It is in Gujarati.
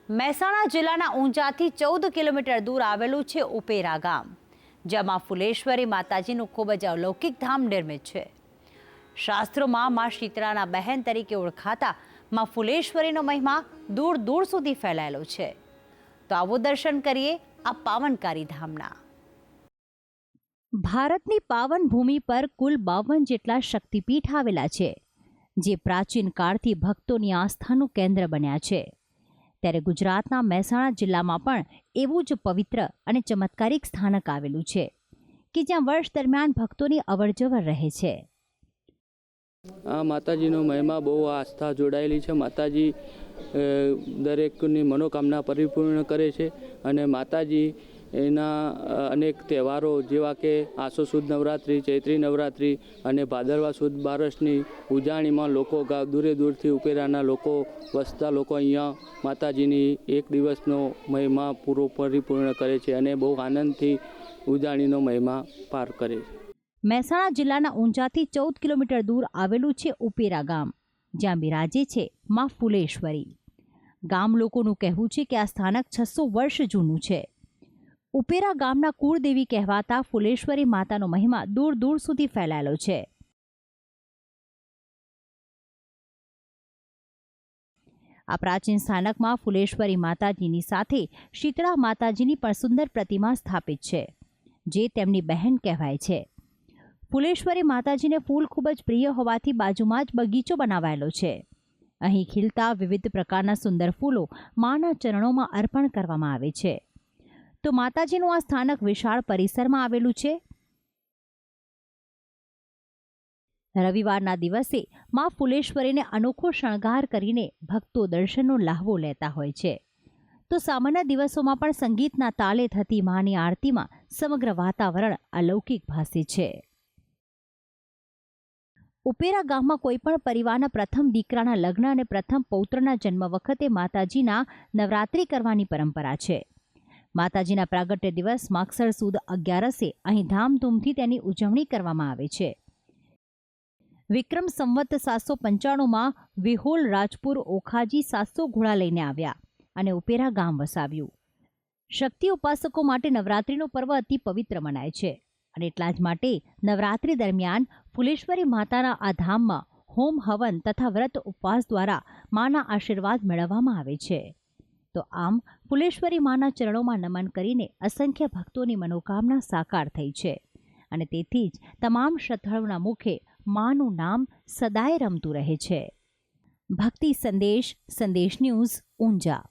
મહેસાણા જિલ્લાના ઊંઝાથી 14 કિલોમીટર દૂર આવેલું છે ઉપેરા ગામ, જેમાં ફુલેશ્વરી માતાજીનું ખૂબ જ અલૌકિક ધામ નિર્મિત છે. શાસ્ત્રોમાં માં શીતળાના બહેન તરીકે ઓળખાતા માં ફુલેશ્વરીનો મહિમા દૂર દૂર સુધી ફેલાયેલો છે. તો આવો દર્શન કરીએ આ પાવનકારી ધામના. ભારતની પાવન ભૂમિ પર કુલ 52 જેટલા શક્તિપીઠ આવેલા છે, જે પ્રાચીન કાળથી ભક્તોની આસ્થાનું કેન્દ્ર બન્યા છે. ત્યારે ગુજરાતના મહેસાણા જિલ્લામાં પણ એવું જ પવિત્ર અને ચમત્કારિક સ્થાનક આવેલું છે કે જ્યાં વર્ષ દરમિયાન ભક્તોની અવરજવર રહે છે. આ માતાજીનો મહિમા બહુ આસ્થા જોડાયેલી છે. માતાજી દરેકની મનોકામના પરિપૂર્ણ કરે છે અને માતાજી એના અનેક તહેવારો જેવા કે આસો સુદ નવરાત્રિ, ચૈત્રી નવરાત્રિ અને ભાદરવા સુદ બારસની ઉજાણીમાં લોકો દૂરે દૂરથી ઉપેરાના લોકો વસતા લોકો અહીંયા માતાજીની એક દિવસનો મહિમા પૂરો પરિપૂર્ણ કરે છે અને બહુ આનંદથી ઉજાણીનો મહિમા પાર કરે છે. મહેસાણા જિલ્લાના ઊંઝાથી 14 કિલોમીટર દૂર આવેલું છે ઉપેરા ગામ, જ્યાં બિરાજે છે માં ફુલેશ્વરી. ગામ લોકોનું કહેવું છે કે આ સ્થાનક 600 વર્ષ જૂનું છે. ઉપેરા ગામના કુળદેવી કહેવાતા ફુલેશ્વરી માતાનો મહિમા દૂર દૂર સુધી ફેલાયેલો છે. આ પ્રાચીન સ્થાનકમાં ફુલેશ્વરી માતાજીની સાથે શીતળા માતાજીની પણ સુંદર પ્રતિમા સ્થાપિત છે, જે તેમની બહેન કહેવાય છે. ફુલેશ્વરી માતાજીને ફૂલ ખૂબ જ પ્રિય હોવાથી બાજુમાં જ બગીચો બનાવાયેલો છે. અહીં ખીલતા વિવિધ પ્રકારના સુંદર ફૂલો માના ચરણોમાં અર્પણ કરવામાં આવે છે. તો માતાજીનું આ સ્થાનક વિશાળ પરિસરમાં આવેલું છે. રવિવારના દિવસે માં ફુલેશ્વરીને અનોખો શણગાર કરીને ભક્તો દર્શનનો લાહવો લેતા હોય છે. તો સામાન્ય દિવસોમાં પણ સંગીતના તાલે થતી માની આરતીમાં સમગ્ર વાતાવરણ અલૌકિક ભાસે છે. ઉપેરા ગામમાં કોઈ પણ પરિવારના પ્રથમ દીકરાના લગ્ન અને પ્રથમ પૌત્રના જન્મ વખતે માતાજીના નવરાત્રિ કરવાની પરંપરા છે. માતાજીના પ્રાગટ્ય દિવસ માગસર સુદ 11 અહીં ધામધૂમથી તેની ઉજવણી કરવામાં આવે છે. વિક્રમ સંવત 795માં વિહોલ રાજપુર ઓખાજી 700 ઘોડા લઈને આવ્યા અને ઉપેરા ગામ વસાવ્યું. શક્તિ ઉપાસકો માટે નવરાત્રિનો પર્વ અતિ પવિત્ર મનાય છે અને એટલા જ માટે નવરાત્રિ દરમિયાન ફુલેશ્વરી માતાના આ ધામમાં હોમ હવન તથા વ્રત ઉપવાસ દ્વારા માના આશીર્વાદ મેળવવામાં આવે છે. તો આમ ફુલેશ્વરી માના ચરણોમાં નમન કરીને અસંખ્ય ભક્તોની મનોકામના સાકાર થઈ છે અને તેથી જ તમામ શ્રદ્ધાળુના મુખે માનું નામ સદાય રમતું રહે છે. ભક્તિ સંદેશ, સંદેશ ન્યૂઝ, ઊંઝા.